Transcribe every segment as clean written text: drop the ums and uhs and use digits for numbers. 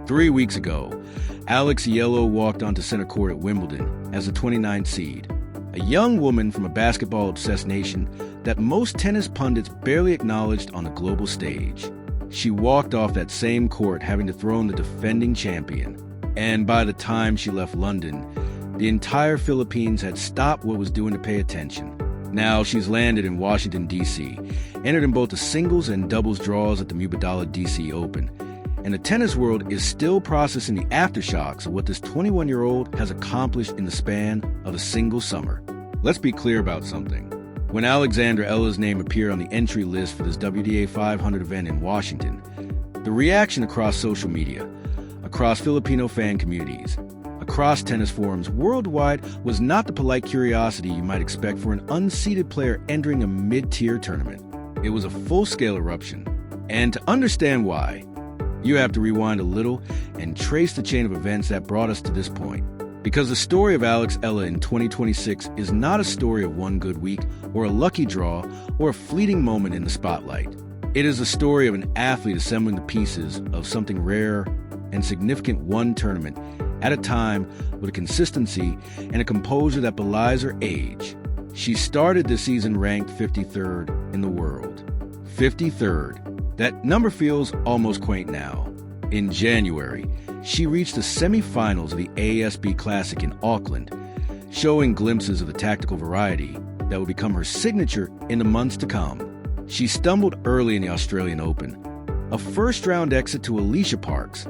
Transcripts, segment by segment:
3 weeks ago, Eala walked onto center court at Wimbledon as the 29th seed, a young woman from a basketball-obsessed nation that most tennis pundits barely acknowledged on the global stage. She walked off that same court having dethroned the defending champion, and by the time she left London, the entire Philippines had stopped what was doing to pay attention. Now she's landed in Washington, D.C., entered in both the singles and doubles draws at the Mubadala D.C. Open, and the tennis world is still processing the aftershocks of what this 21-year-old has accomplished in the span of a single summer. Let's be clear about something. When Alexandra Ella's name appeared on the entry list for this WTA 500 event in Washington, the reaction across social media, across Filipino fan communities, across tennis forums worldwide was not the polite curiosity you might expect for an unseeded player entering a mid-tier tournament. It was a full-scale eruption. And to understand why, you have to rewind a little and trace the chain of events that brought us to this point. Because the story of Alex Eala in 2026 is not a story of one good week or a lucky draw or a fleeting moment in the spotlight. It is a story of an athlete assembling the pieces of something rare and significant one tournament at a time with a consistency and a composure that belies her age. She started this season ranked 53rd in the world. 53rd. That number feels almost quaint now. In January, she reached the semifinals of the ASB Classic in Auckland, showing glimpses of the tactical variety that would become her signature in the months to come. She stumbled early in the Australian Open, a first-round exit to Alicia Parks,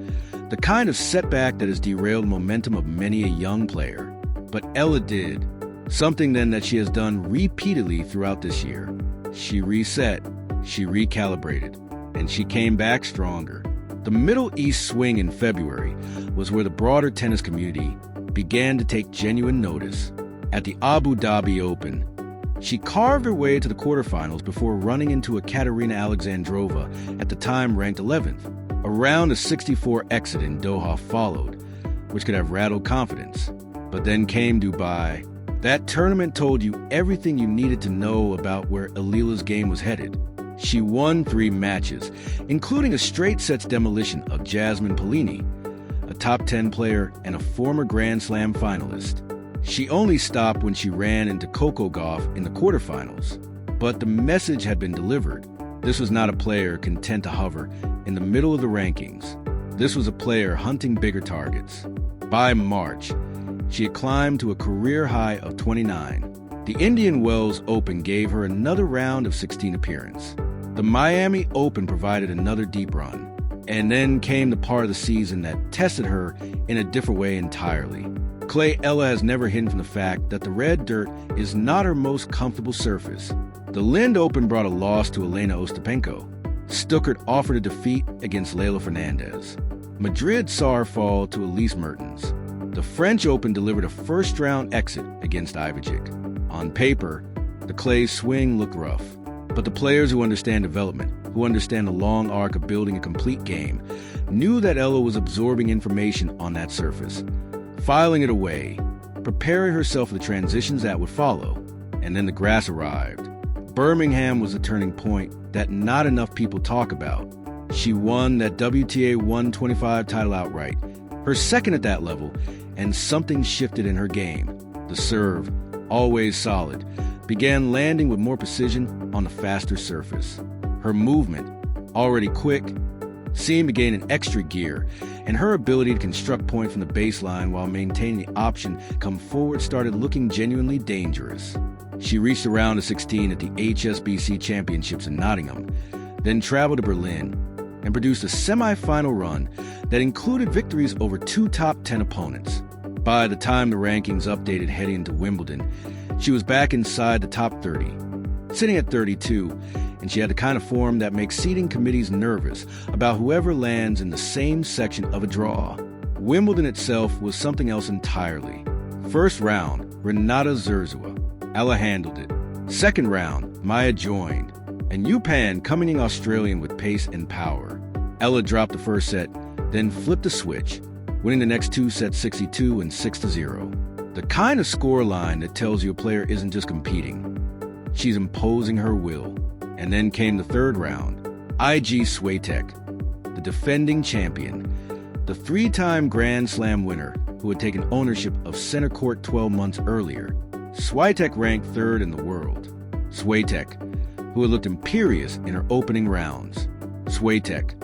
the kind of setback that has derailed the momentum of many a young player. But Eala did, something then that she has done repeatedly throughout this year. She reset, she recalibrated, and she came back stronger. The Middle East swing in February was where the broader tennis community began to take genuine notice. At the Abu Dhabi Open, she carved her way to the quarterfinals before running into a Katerina Alexandrova, at the time ranked 11th. A round of 64 exit in Doha followed, which could have rattled confidence. But then came Dubai. That tournament told you everything you needed to know about where Eala's game was headed. She won 3 matches, including a straight sets demolition of Jasmine Paolini, a top 10 player and a former Grand Slam finalist. She only stopped when she ran into Coco Gauff in the quarterfinals. But the message had been delivered. This was not a player content to hover in the middle of the rankings. This was a player hunting bigger targets. By March, she had climbed to a career high of 29. The Indian Wells Open gave her another round of 16 appearance. The Miami Open provided another deep run. And then came the part of the season that tested her in a different way entirely. Clay Eala has never hidden from the fact that the red dirt is not her most comfortable surface. The Lindt Open brought a loss to Elena Ostapenko. Stuttgart offered a defeat against Leylah Fernandez. Madrid saw her fall to Elise Mertens. The French Open delivered a first-round exit against Ivajic. On paper, the clay swing looked rough. But the players who understand development, who understand the long arc of building a complete game, knew that Eala was absorbing information on that surface, filing it away, preparing herself for the transitions that would follow. And then the grass arrived. Birmingham was a turning point that not enough people talk about. She won that WTA 125 title outright, her second at that level, and something shifted in her game. The serve, always solid, began landing with more precision on the faster surface. Her movement, already quick, seemed to gain an extra gear, and her ability to construct point from the baseline while maintaining the option come forward started looking genuinely dangerous. She reached the round of 16 at the HSBC Championships in Nottingham, then traveled to Berlin and produced a semi-final run that included victories over 2 top 10 opponents. By the time the rankings updated heading into Wimbledon, she was back inside the top 30, sitting at 32, and she had the kind of form that makes seeding committees nervous about whoever lands in the same section of a draw. Wimbledon itself was something else entirely. First round, Renata Zurzuwa. Eala handled it. Second round, Maya joined. And Yupan coming in Australian with pace and power. Eala dropped the first set, then flipped the switch, winning the next 2 sets 6-2 and 6-0. The kind of scoreline that tells you a player isn't just competing. She's imposing her will. And then came the third round. IG Swiatek, the defending champion, the three-time Grand Slam winner who had taken ownership of center court 12 months earlier. Swiatek ranked third in the world. Swiatek, who had looked imperious in her opening rounds. Swiatek,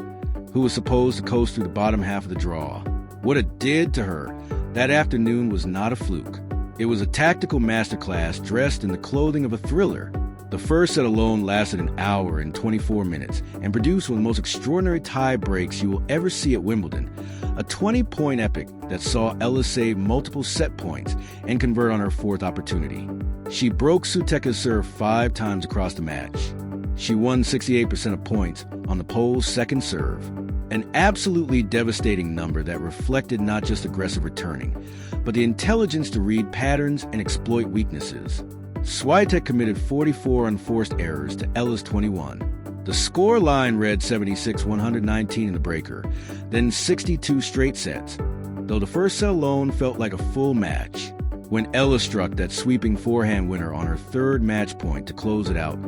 who was supposed to coast through the bottom half of the draw. What it did to her that afternoon was not a fluke. It was a tactical masterclass dressed in the clothing of a thriller. The first set alone lasted an hour and 24 minutes and produced one of the most extraordinary tie breaks you will ever see at Wimbledon, a 20-point epic that saw Eala save multiple set points and convert on her fourth opportunity. She broke Swiatek's serve 5 times across the match. She won 68% of points on the Pole's second serve, an absolutely devastating number that reflected not just aggressive returning, but the intelligence to read patterns and exploit weaknesses. Swiatek committed 44 unforced errors to Eala's 21. The score line read 76-119 in the breaker, then 62 straight sets, though the first set alone felt like a full match. When Eala struck that sweeping forehand winner on her third match point to close it out,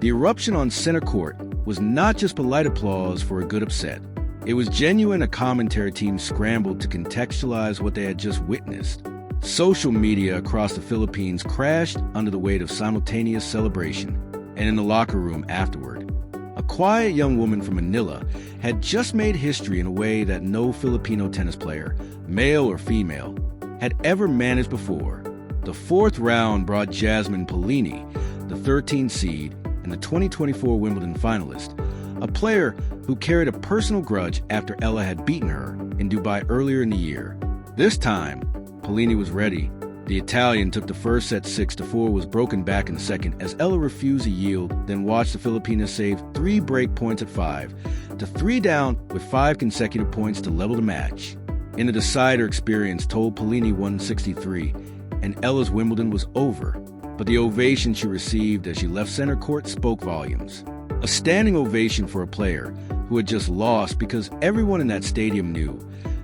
the eruption on center court was not just polite applause for a good upset. It was genuine. A commentary team scrambled to contextualize what they had just witnessed. Social media across the Philippines crashed under the weight of simultaneous celebration, and in the locker room afterward, a quiet young woman from Manila had just made history in a way that no Filipino tennis player, male or female, had ever managed before. The fourth round brought Jasmine Paolini, the 13th seed and the 2024 Wimbledon finalist, a player who carried a personal grudge after Eala had beaten her in Dubai earlier in the year. This time, Paolini was ready. The Italian took the first set 6-4, was broken back in the second as Eala refused to yield, then watched the Filipinas save 3 break points at 5 to 3 down with 5 consecutive points to level the match. In the decider, experience told Paolini 163, and Eala's Wimbledon was over. But the ovation she received as she left center court spoke volumes. A standing ovation for a player who had just lost because everyone in that stadium knew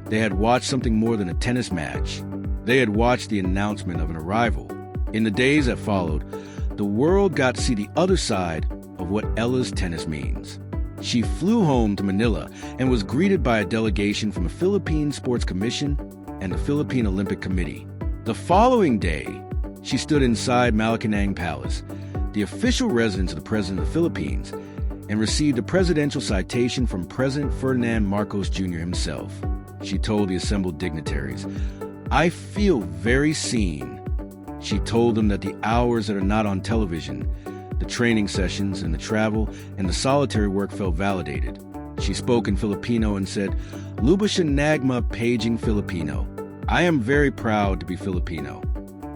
they had watched something more than a tennis match. They had watched the announcement of an arrival. In the days that followed, the world got to see the other side of what Eala's tennis means. She flew home to Manila and was greeted by a delegation from the Philippine Sports Commission and the Philippine Olympic Committee. The following day, she stood inside Malacanang Palace, the official residence of the President of the Philippines, and received a presidential citation from President Ferdinand Marcos Jr. himself. She told the assembled dignitaries, "I feel very seen." She told them that the hours that are not on television, the training sessions and the travel and the solitary work felt validated. She spoke in Filipino and said, "Lubusha Nagma paging Filipino. I am very proud to be Filipino."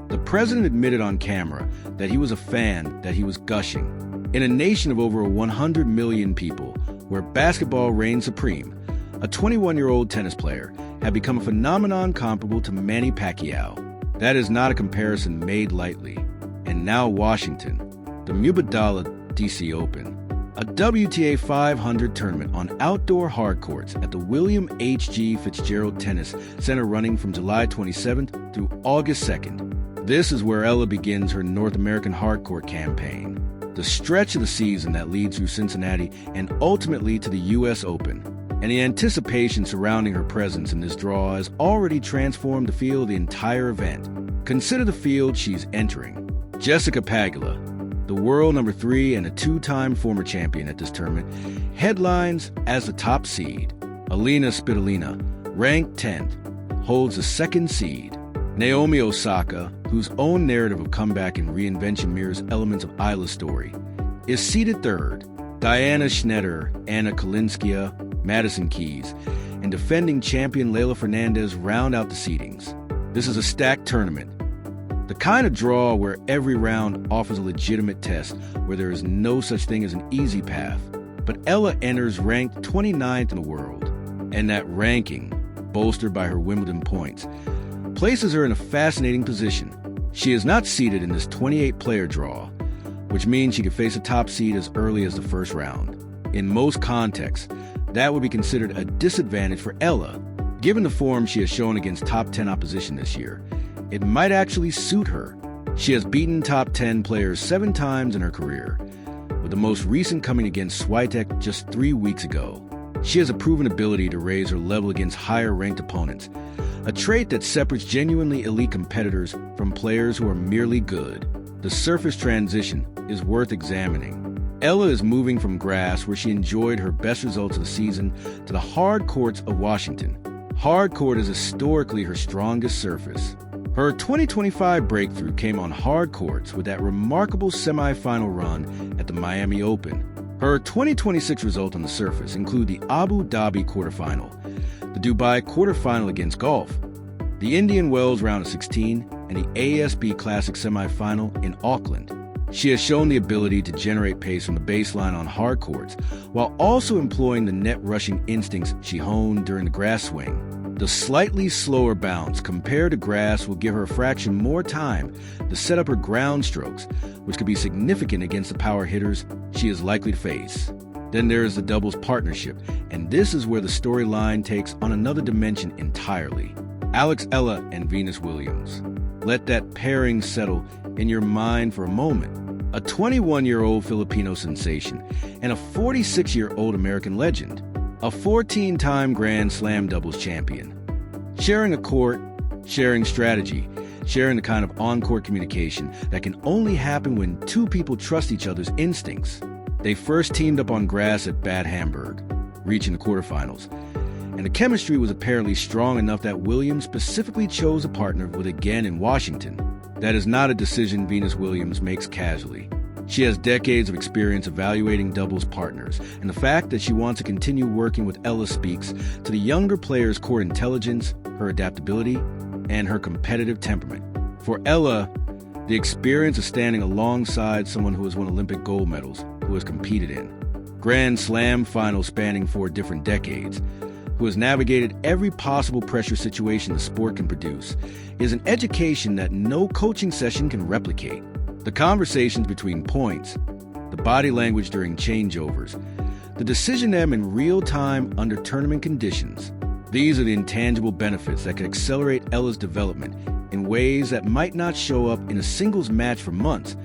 The president admitted on camera that he was a fan, that he was gushing. In a nation of over 100 million people, where basketball reigns supreme, a 21-year-old tennis player had become a phenomenon comparable to Manny Pacquiao. That is not a comparison made lightly. And now Washington, the Mubadala DC Open, a WTA 500 tournament on outdoor hard courts at the William H.G. Fitzgerald Tennis Center running from July 27th through August 2nd. This is where Eala begins her North American hardcourt campaign, the stretch of the season that leads through Cincinnati and ultimately to the U.S. Open. And the anticipation surrounding her presence in this draw has already transformed the feel of the entire event. Consider the field she's entering. Jessica Pegula, the world number 3 and a 2-time former champion at this tournament, headlines as the top seed. Alina Svitolina, ranked 10th, holds the second seed. Naomi Osaka, whose own narrative of comeback and reinvention mirrors elements of Eala's story, is seated third. Diana Schneider, Anna Kalinskaya, Madison Keys, and defending champion Leylah Fernandez round out the seedings. This is a stacked tournament, the kind of draw where every round offers a legitimate test, where there is no such thing as an easy path. But Eala enters ranked 29th in the world, and that ranking, bolstered by her Wimbledon points, places her in a fascinating position. She is not seeded in this 28-player draw, which means she could face a top seed as early as the first round. In most contexts, that would be considered a disadvantage for Eala. Given the form she has shown against top 10 opposition this year, it might actually suit her. She has beaten top 10 players 7 times in her career, with the most recent coming against Swiatek just 3 weeks ago. She has a proven ability to raise her level against higher-ranked opponents, a trait that separates genuinely elite competitors from players who are merely good. The surface transition is worth examining. Eala is moving from grass, where she enjoyed her best results of the season, to the hard courts of Washington. Hard court is historically her strongest surface. Her 2025 breakthrough came on hard courts with that remarkable semifinal run at the Miami Open. Her 2026 results on the surface include the Abu Dhabi quarterfinal, the Dubai quarterfinal against golf, the Indian Wells round of 16, and the ASB Classic semifinal in Auckland. She has shown the ability to generate pace from the baseline on hard courts, while also employing the net-rushing instincts she honed during the grass swing. The slightly slower bounce compared to grass will give her a fraction more time to set up her ground strokes, which could be significant against the power hitters she is likely to face. Then there is the doubles partnership, and this is where the storyline takes on another dimension entirely. Alex Eala and Venus Williams. Let that pairing settle in your mind for a moment. A 21-year-old Filipino sensation and a 46-year-old American legend. A 14-time Grand Slam doubles champion. Sharing a court, sharing strategy, sharing the kind of on-court communication that can only happen when two people trust each other's instincts. They first teamed up on grass at Bad Hamburg, reaching the quarterfinals. And the chemistry was apparently strong enough that Williams specifically chose a partner with again in Washington. That is not a decision Venus Williams makes casually. She has decades of experience evaluating doubles partners, and the fact that she wants to continue working with Eala speaks to the younger player's court intelligence, her adaptability, and her competitive temperament. For Eala, the experience of standing alongside someone who has won Olympic gold medals, who has competed in Grand Slam finals spanning 4 different decades, who has navigated every possible pressure situation the sport can produce, is an education that no coaching session can replicate. The conversations between points, the body language during changeovers, the decision to them in real time under tournament conditions. These are the intangible benefits that can accelerate Eala's development in ways that might not show up in a singles match for months,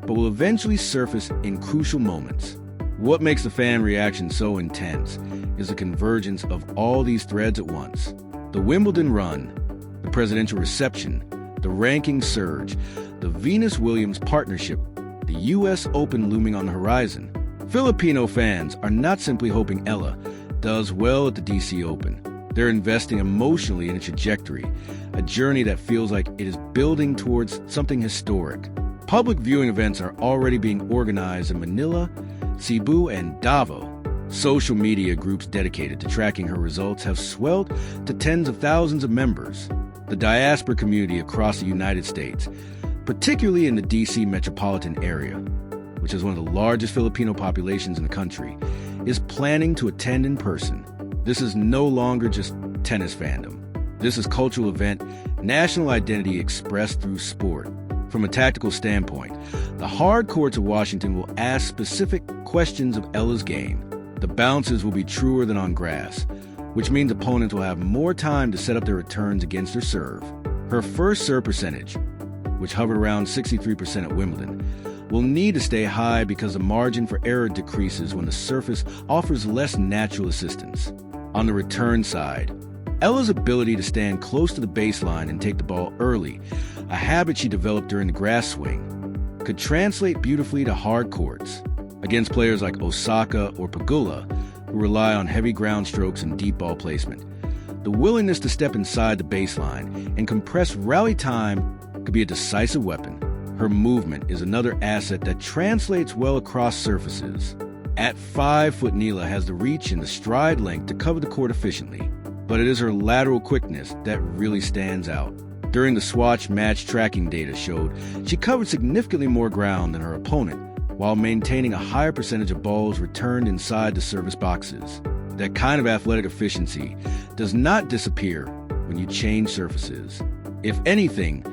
but will eventually surface in crucial moments. What makes the fan reaction so intense is the convergence of all these threads at once. The Wimbledon run, the presidential reception, the ranking surge, the Venus-Williams partnership, the U.S. Open looming on the horizon. Filipino fans are not simply hoping Eala does well at the D.C. Open. They're investing emotionally in a trajectory, a journey that feels like it is building towards something historic. Public viewing events are already being organized in Manila, Cebu, and Davao. Social media groups dedicated to tracking her results have swelled to tens of thousands of members. The diaspora community across the United States, particularly in the D.C. metropolitan area, which is one of the largest Filipino populations in the country, is planning to attend in person. This is no longer just tennis fandom. This is cultural event, national identity expressed through sport. From a tactical standpoint, the hard courts of Washington will ask specific questions of Eala's game. The bounces will be truer than on grass, which means opponents will have more time to set up their returns against her serve. Her first serve percentage, which hovered around 63% at Wimbledon, will need to stay high because the margin for error decreases when the surface offers less natural assistance. On the return side, Eala's ability to stand close to the baseline and take the ball early, a habit she developed during the grass swing, could translate beautifully to hard courts. Against players like Osaka or Pegula, who rely on heavy ground strokes and deep ball placement, the willingness to step inside the baseline and compress rally time could be a decisive weapon. Her movement is another asset that translates well across surfaces. At 5 foot, Eala has the reach and the stride length to cover the court efficiently, but it is her lateral quickness that really stands out. During the Swatch match tracking data showed she covered significantly more ground than her opponent, while maintaining a higher percentage of balls returned inside the service boxes. That kind of athletic efficiency does not disappear when you change surfaces. If anything,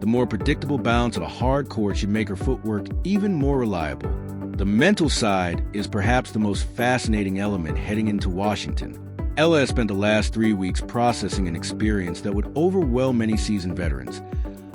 the more predictable bounce of a hard court should make her footwork even more reliable. The mental side is perhaps the most fascinating element heading into Washington. Eala has spent the last 3 weeks processing an experience that would overwhelm many seasoned veterans,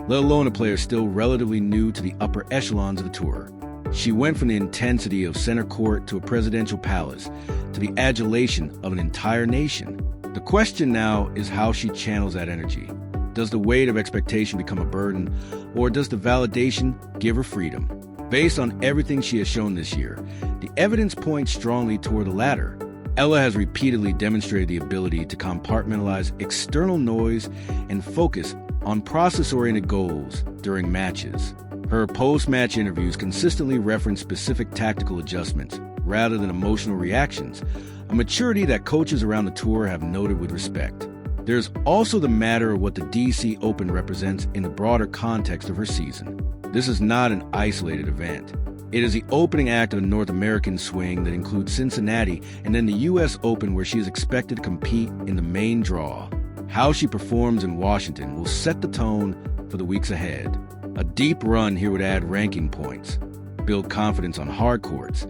let alone a player still relatively new to the upper echelons of the tour. She went from the intensity of center court to a presidential palace to the adulation of an entire nation. The question now is how she channels that energy. Does the weight of expectation become a burden, or does the validation give her freedom? Based on everything she has shown this year, the evidence points strongly toward the latter. Eala has repeatedly demonstrated the ability to compartmentalize external noise and focus on process-oriented goals during matches. Her post-match interviews consistently reference specific tactical adjustments rather than emotional reactions, a maturity that coaches around the tour have noted with respect. There's also the matter of what the DC Open represents in the broader context of her season. This is not an isolated event. It is the opening act of a North American swing that includes Cincinnati and then the U.S. Open, where she is expected to compete in the main draw. How she performs in Washington will set the tone for the weeks ahead. A deep run here would add ranking points, build confidence on hard courts,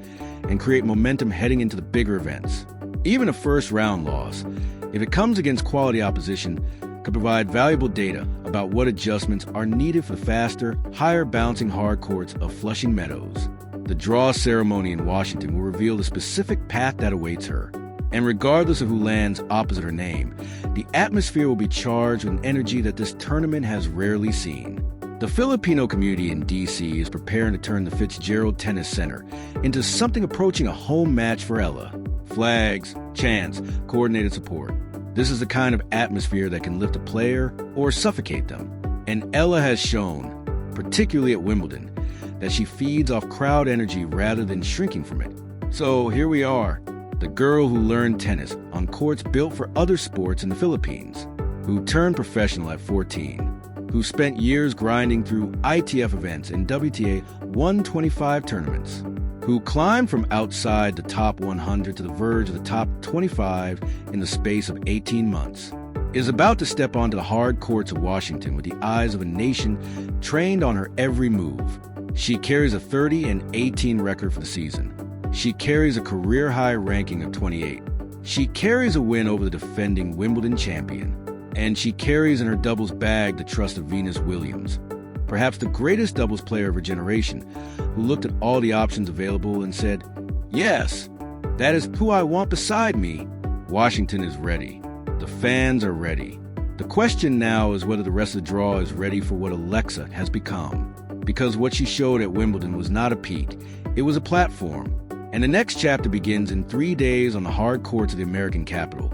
and create momentum heading into the bigger events. Even a first-round loss, if it comes against quality opposition, could provide valuable data about what adjustments are needed for the faster, higher-bouncing hard courts of Flushing Meadows. The draw ceremony in Washington will reveal the specific path that awaits her. And regardless of who lands opposite her name, the atmosphere will be charged with an energy that this tournament has rarely seen. The Filipino community in D.C. is preparing to turn the Fitzgerald Tennis Center into something approaching a home match for Eala. Flags, chants, coordinated support. This is the kind of atmosphere that can lift a player or suffocate them. And Eala has shown, particularly at Wimbledon, that she feeds off crowd energy rather than shrinking from it. So here we are, the girl who learned tennis on courts built for other sports in the Philippines, who turned professional at 14, who spent years grinding through ITF events and WTA 125 tournaments, who climbed from outside the top 100 to the verge of the top 25 in the space of 18 months, is about to step onto the hard courts of Washington with the eyes of a nation trained on her every move. She carries a 30-18 record for the season. She carries a career-high ranking of 28. She carries a win over the defending Wimbledon champion. And she carries in her doubles bag the trust of Venus Williams, perhaps the greatest doubles player of her generation, who looked at all the options available and said, "Yes, that is who I want beside me." Washington is ready. The fans are ready. The question now is whether the rest of the draw is ready for what Alexa has become. Because what she showed at Wimbledon was not a peak, it was a platform. And the next chapter begins in 3 days on the hard courts of the American capital,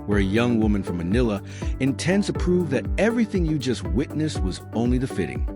where a young woman from Manila intends to prove that everything you just witnessed was only the fitting.